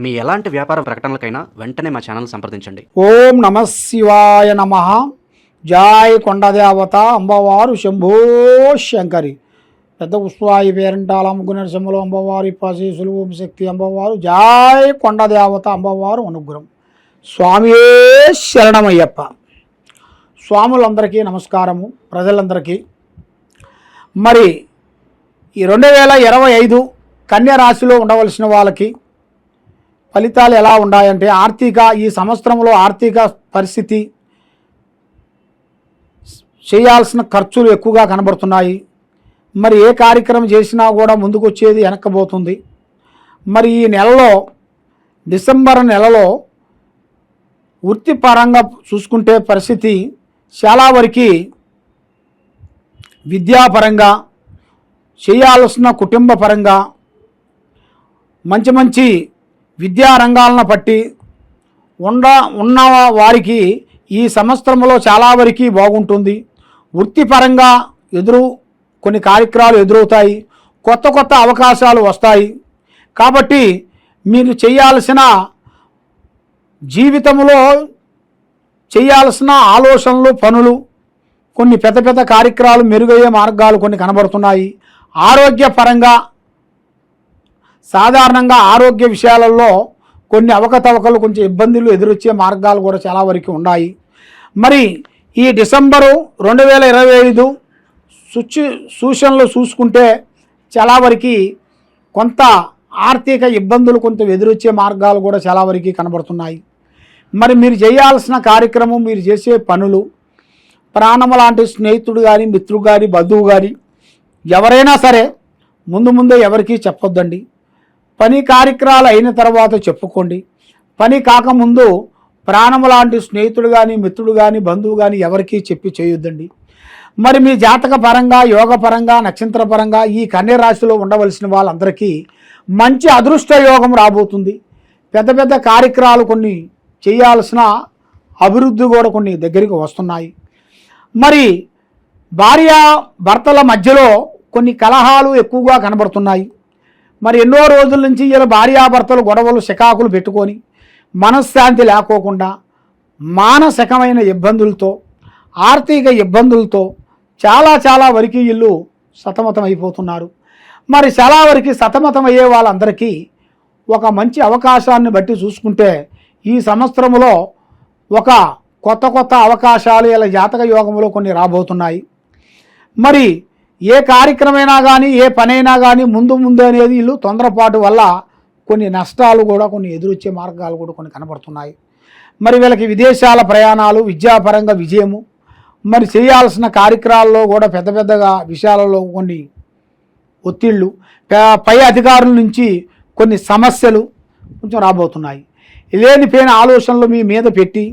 మీ ఎలాంటి వ్యాపార ప్రకటనలకైనా వెంటనే మా ఛానల్ సంప్రదించండి. ఓం నమ శివాయ నమః. జాయ్ కొండదేవత అంబవారు శంభో శంకరి. పెద్ద ఉత్సవాయి పేరంటాల ముగ్గునరసింహలు అంబవారు ఇప్పాశీసులు ఓం శక్తి అంబవారు. జాయ్ కొండదేవత అంబవారు అనుగ్రహం. స్వామియే శరణమయ్యప్ప. స్వాములందరికీ నమస్కారము. ప్రజలందరికీ మరి ఈ 2025 కన్యా రాశిలో ఉండవలసిన వాళ్ళకి ఫలితాలు ఎలా ఉన్నాయంటే, ఈ సంవత్సరంలో ఆర్థిక పరిస్థితి, చేయాల్సిన ఖర్చులు ఎక్కువగా కనబడుతున్నాయి. మరి ఏ కార్యక్రమం చేసినా కూడా ముందుకు వచ్చేది వెనక్కపోతుంది. మరి ఈ నెలలో డిసెంబర్ నెలలో వృత్తిపరంగా చూసుకుంటే పరిస్థితి చాలా వరకు విద్యాపరంగా, చేయాల్సిన కుటుంబ పరంగా, మంచి విద్యా రంగాలను బట్టి ఉన్న వారికి ఈ సంవత్సరంలో చాలా వరకు బాగుంటుంది. వృత్తిపరంగా కొన్ని కార్యక్రమాలు ఎదురవుతాయి. కొత్త అవకాశాలు వస్తాయి. కాబట్టి మీరు చేయాల్సిన జీవితంలో చేయాల్సిన ఆలోచనలు, పనులు, కొన్ని పెద్ద కార్యక్రమాలు మెరుగయ్యే మార్గాలు కొన్ని కనబడుతున్నాయి. ఆరోగ్యపరంగా సాధారణంగా ఆరోగ్య విషయాలలో కొన్ని అవకతవకలు, కొంచెం ఇబ్బందులు ఎదురొచ్చే మార్గాలు కూడా చాలా వరకు ఉన్నాయి. మరి ఈ డిసెంబరు 2025 సూచనలు చూసుకుంటే చాలా వరకు కొంత ఆర్థిక ఇబ్బందులు కొంత ఎదురొచ్చే మార్గాలు కూడా చాలా వరకు కనబడుతున్నాయి. మరి మీరు చేయాల్సిన కార్యక్రమం, మీరు చేసే పనులు, ప్రాణము లాంటి స్నేహితుడు కానీ, మిత్రుడు కానీ, బంధువు కానీ ఎవరైనా సరే ముందే ఎవరికీ చెప్పొద్దండి. పని కార్యక్రమాలు అయిన తర్వాత చెప్పుకోండి. పని కాకముందు ప్రాణము లాంటి స్నేహితుడు కానీ, మిత్రుడు కానీ, బంధువు కానీ ఎవరికీ చెప్పి చేయొద్దండి. మరి మీ జాతక పరంగా, యోగ పరంగా, నక్షత్ర పరంగా ఈ కన్యా రాశిలో ఉండవలసిన వాళ్ళందరికీ మంచి అదృష్ట యోగం రాబోతుంది. పెద్ద కార్యక్రమాలు కొన్ని చేయాల్సిన అభివృద్ధి కూడా కొన్ని దగ్గరికి వస్తున్నాయి. మరి భర్తల మధ్యలో కొన్ని కలహాలు ఎక్కువగా కనబడుతున్నాయి. మరి ఎన్నో రోజుల నుంచి ఇలా భార్యాభర్తలు గొడవలు, చికాకులు పెట్టుకొని మనశ్శాంతి లేకోకుండా మానసికమైన ఇబ్బందులతో, ఆర్థిక ఇబ్బందులతో చాలా వరకు వీళ్ళు సతమతం అయిపోతున్నారు. మరి చాలా వరకు సతమతం అయ్యే వాళ్ళందరికీ ఒక మంచి అవకాశాన్ని బట్టి చూసుకుంటే ఈ సంవత్సరంలో ఒక కొత్త అవకాశాలు ఇలా జాతక యోగంలో కొన్ని రాబోతున్నాయి. మరి ఏ కార్యక్రమైనా కానీ, ఏ పనైనా కానీ ముందు అనేది వీళ్ళు తొందరపాటు వల్ల కొన్ని నష్టాలు కూడా, కొన్ని ఎదురొచ్చే మార్గాలు కూడా కొన్ని కనబడుతున్నాయి. మరి వీళ్ళకి విదేశాల ప్రయాణాలు, విద్యాపరంగా విజయము, మరి చేయాల్సిన కార్యక్రమాల్లో కూడా పెద్దగా విషయాలలో కొన్ని ఒత్తిళ్ళు, పై అధికారుల నుంచి కొన్ని సమస్యలు కొంచెం రాబోతున్నాయి. లేనిపోయిన ఆలోచనలు మీ మీద పెట్టి,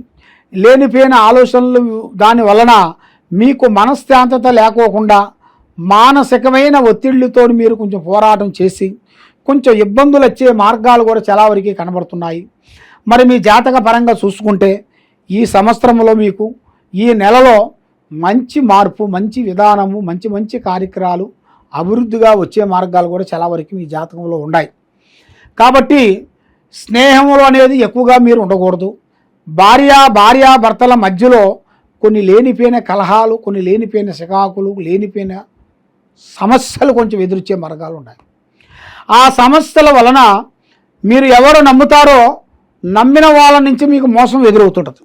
లేనిపోయిన ఆలోచనలు దాని వలన మీకు మనశ్శాంతత లేకోకుండా మానసికమైన ఒత్తిళ్లతో మీరు కొంచెం పోరాటం చేసి కొంచెం ఇబ్బందులు వచ్చే మార్గాలు కూడా చాలా వరకు కనబడుతున్నాయి. మరి మీ జాతక పరంగా చూసుకుంటే ఈ సంవత్సరంలో మీకు ఈ నెలలో మంచి మార్పు, మంచి విధానము, మంచి కార్యక్రమాలు అభివృద్ధిగా వచ్చే మార్గాలు కూడా చాలా వరకు మీ జాతకంలో ఉన్నాయి. కాబట్టి స్నేహములు అనేది ఎక్కువగా మీరు ఉండకూడదు. భార్యాభర్తల మధ్యలో కొన్ని లేనిపోయిన కలహాలు, కొన్ని లేనిపోయిన చికాకులు, లేనిపోయిన సమస్యలు కొంచెం ఎదురొచ్చే మార్గాలు ఉన్నాయి. ఆ సమస్యల వలన మీరు ఎవరు నమ్ముతారో నమ్మిన వాళ్ళ నుంచి మీకు మోసం ఎదురవుతుంటుంది.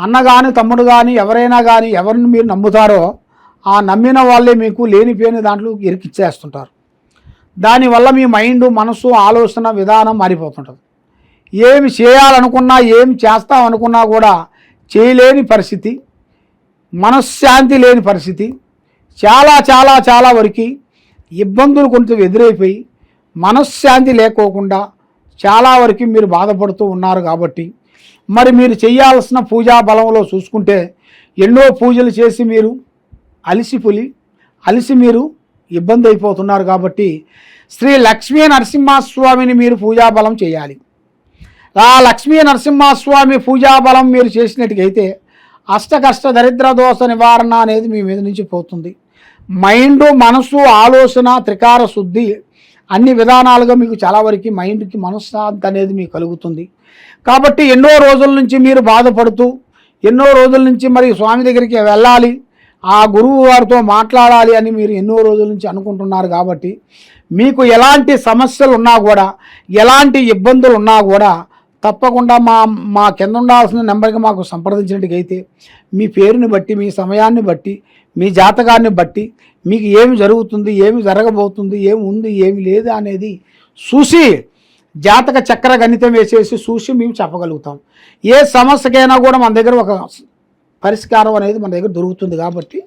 అన్న కానీ, తమ్ముడు కానీ, ఎవరైనా కానీ ఎవరిని మీరు నమ్ముతారో ఆ నమ్మిన వాళ్ళే మీకు లేనిపోయిన దాంట్లో ఇరికిచ్చేస్తుంటారు. దానివల్ల మీ మైండ్, మనసు, ఆలోచన విధానం మారిపోతుంటుంది. ఏమి చేయాలనుకున్నా, ఏం చేస్తామనుకున్నా కూడా చేయలేని పరిస్థితి, మనశ్శాంతి లేని పరిస్థితి, చాలా వరకు ఇబ్బందులు కొంచెం ఎదురైపోయి మనశ్శాంతి లేకోకుండా చాలా వరకు మీరు బాధపడుతూ ఉన్నారు. కాబట్టి మరి మీరు చేయాల్సిన పూజా బలంలో చూసుకుంటే ఎన్నో పూజలు చేసి మీరు అలిసి మీరు ఇబ్బంది అయిపోతున్నారు. కాబట్టి శ్రీ లక్ష్మీ నరసింహస్వామిని మీరు పూజాబలం చేయాలి. ఆ లక్ష్మీ నరసింహస్వామి పూజాబలం మీరు చేసినట్టుగైతే అష్టకష్ట దరిద్ర దోష నివారణ అనేది మీ మీద నుంచి పోతుంది. మైండ్, మనసు, ఆలోచన, త్రికార శుద్ధి అన్ని విధానాలుగా మీకు చాలా వరకు మైండ్కి మనశ్శాంతి అనేది మీకు కలుగుతుంది. కాబట్టి ఎన్నో రోజుల నుంచి మీరు బాధపడుతూ ఎన్నో రోజుల నుంచి మరి స్వామి దగ్గరికి వెళ్ళాలి, ఆ గురువు వారితో మాట్లాడాలి అని మీరు ఎన్నో రోజుల నుంచి అనుకుంటున్నారు. కాబట్టి మీకు ఎలాంటి సమస్యలు ఉన్నా కూడా, ఎలాంటి ఇబ్బందులు ఉన్నా కూడా తప్పకుండా మా కింద ఉండాల్సిన నెంబర్కి మాకు సంప్రదించినట్టుగైతే మీ పేరుని బట్టి, మీ సమయాన్ని బట్టి, మీ జాతకాన్ని బట్టి మీకు ఏమి జరుగుతుంది, ఏమి జరగబోతుంది, ఏమి ఉంది, ఏమి లేదు అనేది చూసి జాతక చక్ర గణితం వేసేసి చూసి మేము చెప్పగలుగుతాం. ఏ సమస్యకైనా కూడా మన దగ్గర ఒక పరిష్కారం అనేది మన దగ్గర దొరుకుతుంది. కాబట్టి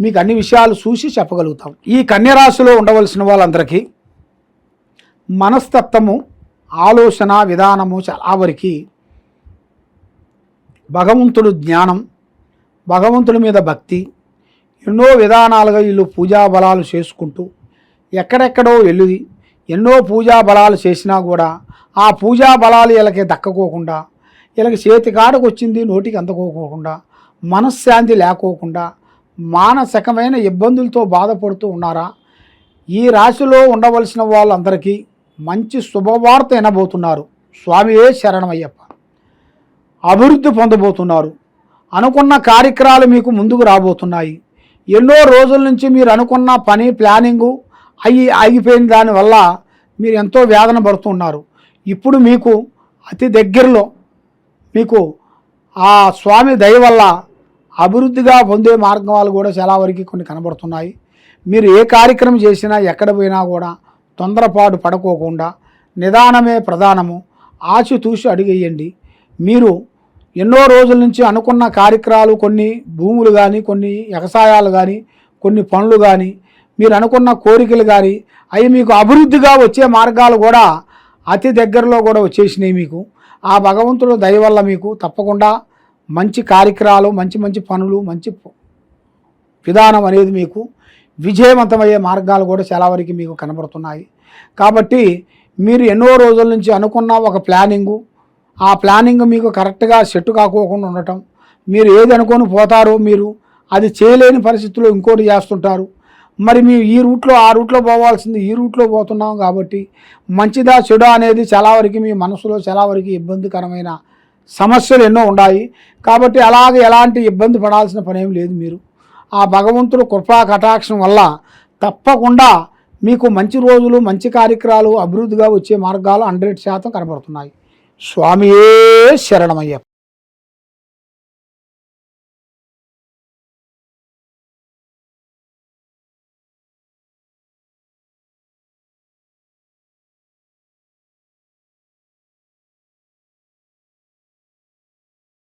మీకు అన్ని విషయాలు చూసి చెప్పగలుగుతాం. ఈ కన్య రాశిలో ఉండవలసిన వాళ్ళందరికీ మనస్తత్వము, ఆలోచన విధానము చాలా వరకు భగవంతుడు జ్ఞానం, భగవంతుడి మీద భక్తి, ఎన్నో విధానాలుగా వీళ్ళు పూజా బలాలు చేసుకుంటూ ఎక్కడెక్కడో వెళ్ళి ఎన్నో పూజా బలాలు చేసినా కూడా ఆ పూజా బలాలు వీళ్ళకి దక్కకోకుండా, వీళ్ళకి చేతి కాడకు వచ్చింది నోటికి అందుకోకుండా, మనశ్శాంతి లేకోకుండా మానసికమైన ఇబ్బందులతో బాధపడుతూ ఉన్నారా? ఈ రాశిలో ఉండవలసిన వాళ్ళందరికీ మంచి శుభవార్త వినబోతున్నారు. స్వామియే శరణమయ్యప్ప. అభివృద్ధి పొందబోతున్నారు. అనుకున్న కార్యక్రమాలు మీకు ముందుకు రాబోతున్నాయి. ఎన్నో రోజుల నుంచి మీరు అనుకున్న పని ప్లానింగు ఆగిపోయిన దానివల్ల మీరు ఎంతో వేదన పడుతున్నారు. ఇప్పుడు మీకు అతి దగ్గరలో మీకు ఆ స్వామి దయ వల్ల అభివృద్ధిగా పొందే మార్గాలు కూడా చాలా వరకు కొన్ని కనబడుతున్నాయి. మీరు ఏ కార్యక్రమం చేసినా ఎక్కడ పోయినా కూడా తొందరపాటు పడుకోకుండా నిదానమే ప్రధానము, ఆచితూచి అడుగేయండి. మీరు ఎన్నో రోజుల నుంచి అనుకున్న కార్యక్రమాలు, కొన్ని భూములు కానీ, కొన్ని వ్యవసాయాలు కానీ, కొన్ని పనులు కానీ, మీరు అనుకున్న కోరికలు కానీ అవి మీకు అభివృద్ధిగా వచ్చే మార్గాలు కూడా అతి దగ్గరలో కూడా వచ్చేసినాయి. మీకు ఆ భగవంతుడు దయ వల్ల మీకు తప్పకుండా మంచి కార్యక్రమాలు, మంచి మంచి పనులు, మంచి విధానం అనేది మీకు విజయవంతమయ్యే మార్గాలు కూడా చాలా వరకు మీకు కనబడుతున్నాయి. కాబట్టి మీరు ఎన్నో రోజుల నుంచి అనుకున్న ఒక ప్లానింగు, ఆ ప్లానింగ్ మీకు కరెక్ట్గా సెట్ కాకోకుండా ఉండటం, మీరు ఏది అనుకొని పోతారో మీరు అది చేయలేని పరిస్థితుల్లో ఇంకోటి చేస్తుంటారు. మరి మేము ఈ రూట్లో ఆ రూట్లో పోవాల్సింది ఈ రూట్లో పోతున్నాం. కాబట్టి మంచిదా చెడా అనేది చాలా వరకు మీ మనసులో చాలా వరకు ఇబ్బందికరమైన సమస్యలు ఎన్నో ఉన్నాయి. కాబట్టి అలాగే ఎలాంటి ఇబ్బంది పడాల్సిన పని ఏం లేదు. మీరు ఆ భగవంతుడు కృపా కటాక్షం వల్ల తప్పకుండా మీకు మంచి రోజులు, మంచి కార్యక్రమాలు, అభివృద్ధిగా వచ్చే మార్గాలు 100% కనబడుతున్నాయి. స్వామియే శరణమయ్యప్ప.